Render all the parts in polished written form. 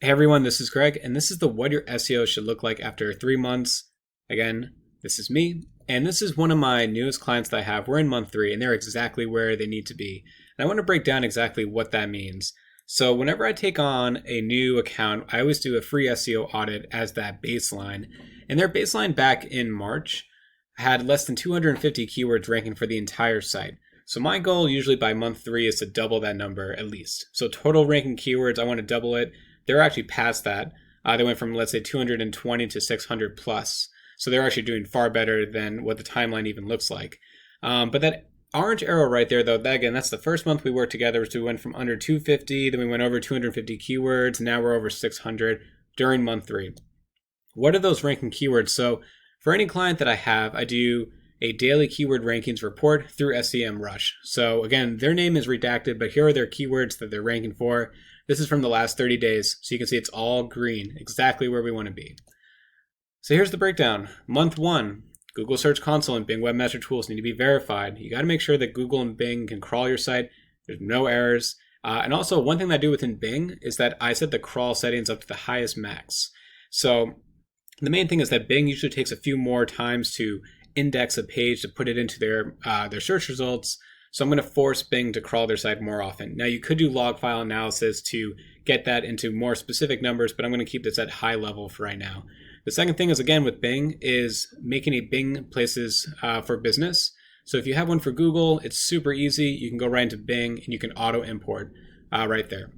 Hey everyone, this is Greg, and this is the What Your SEO Should Look Like After 3 months. Again, this is me, and this is one of my newest clients that I have. We're in month 3, and they're exactly where they need to be. And I want to break down exactly what that means. So whenever I take on a new account, I always do a free SEO audit as that baseline. And their baseline back in March had less than 250 keywords ranking for the entire site. So my goal usually by month 3 is to double that number at least. So total ranking keywords, I want to double it. They're actually past that. They went from, let's say, 220 to 600 plus. So they're actually doing far better than what the timeline even looks like. But that orange arrow right there, though, that's the first month we worked together. So we went from under 250, then we went over 250 keywords. And now we're over 600 during month 3. What are those ranking keywords? So for any client that I have, I do a daily keyword rankings report through SEMrush. So again, their name is redacted, but here are their keywords that they're ranking for. This is from the last 30 days, so you can see it's all green, exactly where we want to be. So here's the breakdown. Month 1, Google Search Console and Bing Webmaster Tools need to be verified. You got to make sure that Google and Bing can crawl your site. There's no errors. And also, one thing that I do within Bing is that I set the crawl settings up to the highest max. So the main thing is that Bing usually takes a few more times to index a page to put it into their search results. So I'm going to force Bing to crawl their site more often. Now you could do log file analysis to get that into more specific numbers, but I'm going to keep this at high level for right now. The second thing is, again, with Bing is making a Bing Places for Business. So if you have one for Google, it's super easy. You can go right into Bing and you can auto import right there.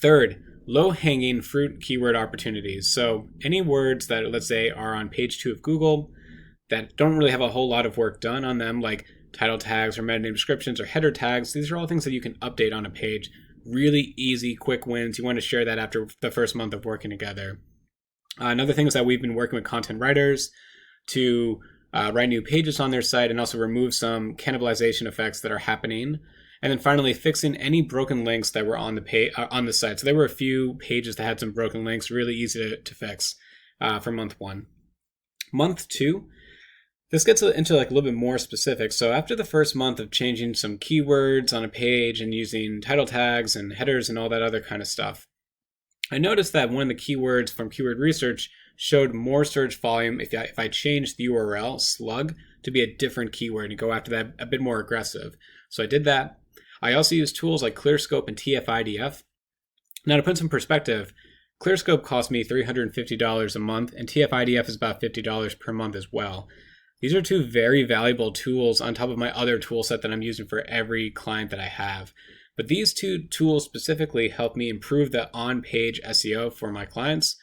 Third, low-hanging fruit keyword opportunities. So any words that, let's say, are on page 2 of Google that don't really have a whole lot of work done on them, like title tags or meta name descriptions or header tags. These are all things that you can update on a page. Really easy, quick wins. You want to share that after the first month of working together. Another thing is that we've been working with content writers to write new pages on their site and also remove some cannibalization effects that are happening. And then finally, fixing any broken links that were on the site. So there were a few pages that had some broken links, really easy to fix for month 1. Month 2, this gets into like a little bit more specific. So after the first month of changing some keywords on a page and using title tags and headers and all that other kind of stuff, I noticed that one of the keywords from keyword research showed more search volume if I changed the URL slug to be a different keyword and go after that a bit more aggressive. So I did that. I also use tools like ClearScope and TF-IDF. Now to put some perspective, ClearScope cost me $350 a month and TF-IDF is about $50 per month as well. These are 2 very valuable tools on top of my other tool set that I'm using for every client that I have. But these 2 tools specifically help me improve the on-page SEO for my clients.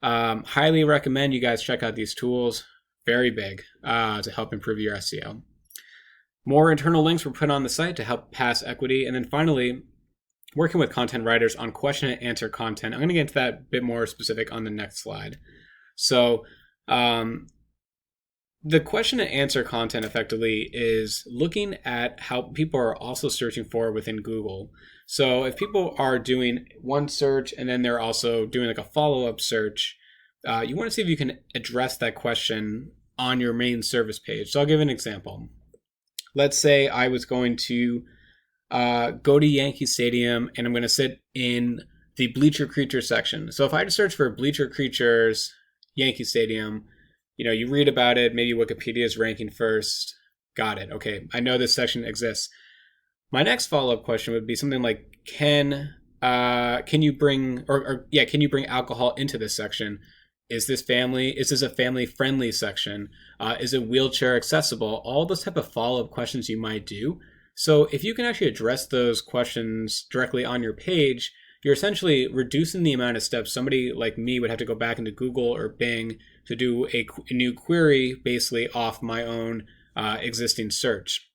Highly recommend you guys check out these tools. Very big to help improve your SEO. More internal links were put on the site to help pass equity. And then finally, working with content writers on question and answer content. I'm going to get into that a bit more specific on the next slide. So the question and answer content effectively is looking at how people are also searching for within Google. So if people are doing one search and then they're also doing like a follow-up search, you want to see if you can address that question on your main service page. So I'll give an example. Let's say I was going to go to Yankee Stadium and I'm going to sit in the Bleacher Creatures section. So if I just search for Bleacher Creatures, Yankee Stadium, you read about it, maybe Wikipedia is ranking first. Got it. Okay, I know this section exists. My next follow-up question would be something like, can you bring alcohol into this section? Is this a family-friendly section? Is it wheelchair accessible? All those type of follow-up questions you might do. So if you can actually address those questions directly on your page, you're essentially reducing the amount of steps somebody like me would have to go back into Google or Bing to do a new query basically off my own existing search.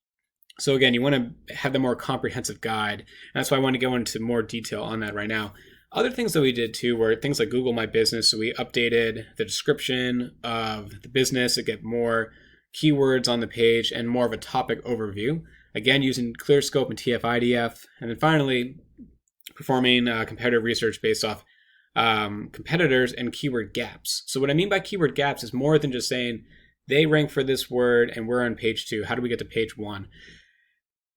So again, you want to have the more comprehensive guide. And that's why I want to go into more detail on that right now. Other things that we did too were things like Google My Business. So we updated the description of the business to get more keywords on the page and more of a topic overview. Again, using ClearScope and TF-IDF. And then finally, performing competitive research based off competitors and keyword gaps. So what I mean by keyword gaps is more than just saying they rank for this word and we're on page 2. How do we get to page 1?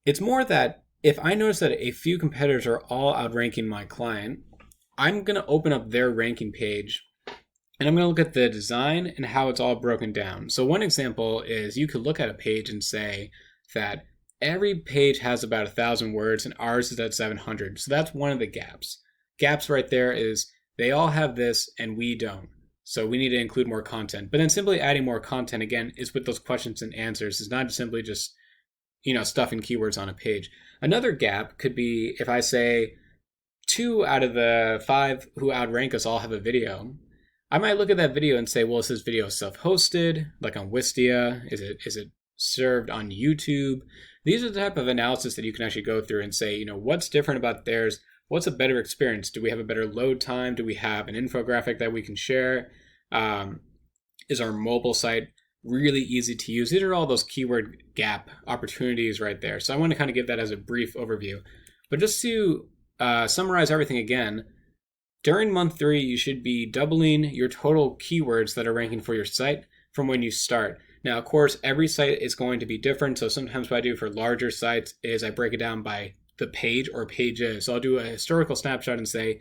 It's more that if I notice that a few competitors are all outranking my client, I'm going to open up their ranking page and I'm going to look at the design and how it's all broken down. So one example is you could look at a page and say that every page has about 1,000 words and ours is at 700. So that's one of the gaps. Gaps right there is they all have this and we don't. So we need to include more content. But then simply adding more content, again, is with those questions and answers. It's not simply just, stuffing keywords on a page. Another gap could be if I say 2 out of the 5 who outrank us all have a video. I might look at that video and say, well, is this video self-hosted, like on Wistia? Is it served on YouTube? These are the type of analysis that you can actually go through and say, what's different about theirs? What's a better experience? Do we have a better load time? Do we have an infographic that we can share? Is our mobile site really easy to use? These are all those keyword gap opportunities right there. So I want to kind of give that as a brief overview. But just to summarize everything again, during month 3, you should be doubling your total keywords that are ranking for your site from when you start. Now, of course, every site is going to be different. So sometimes what I do for larger sites is I break it down by the page or pages. So I'll do a historical snapshot and say,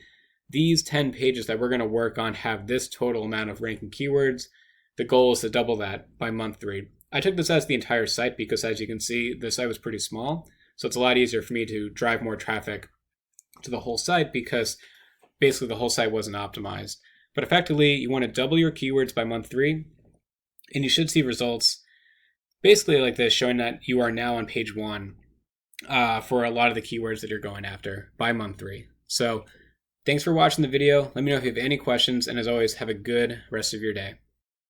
these 10 pages that we're going to work on have this total amount of ranking keywords. The goal is to double that by month 3. I took this as the entire site because, as you can see, the site was pretty small. So it's a lot easier for me to drive more traffic to the whole site because basically the whole site wasn't optimized. But effectively, you want to double your keywords by month 3, and you should see results basically like this, showing that you are now on page 1 for a lot of the keywords that you're going after by month 3. So thanks for watching the video. Let me know if you have any questions, and as always, have a good rest of your day.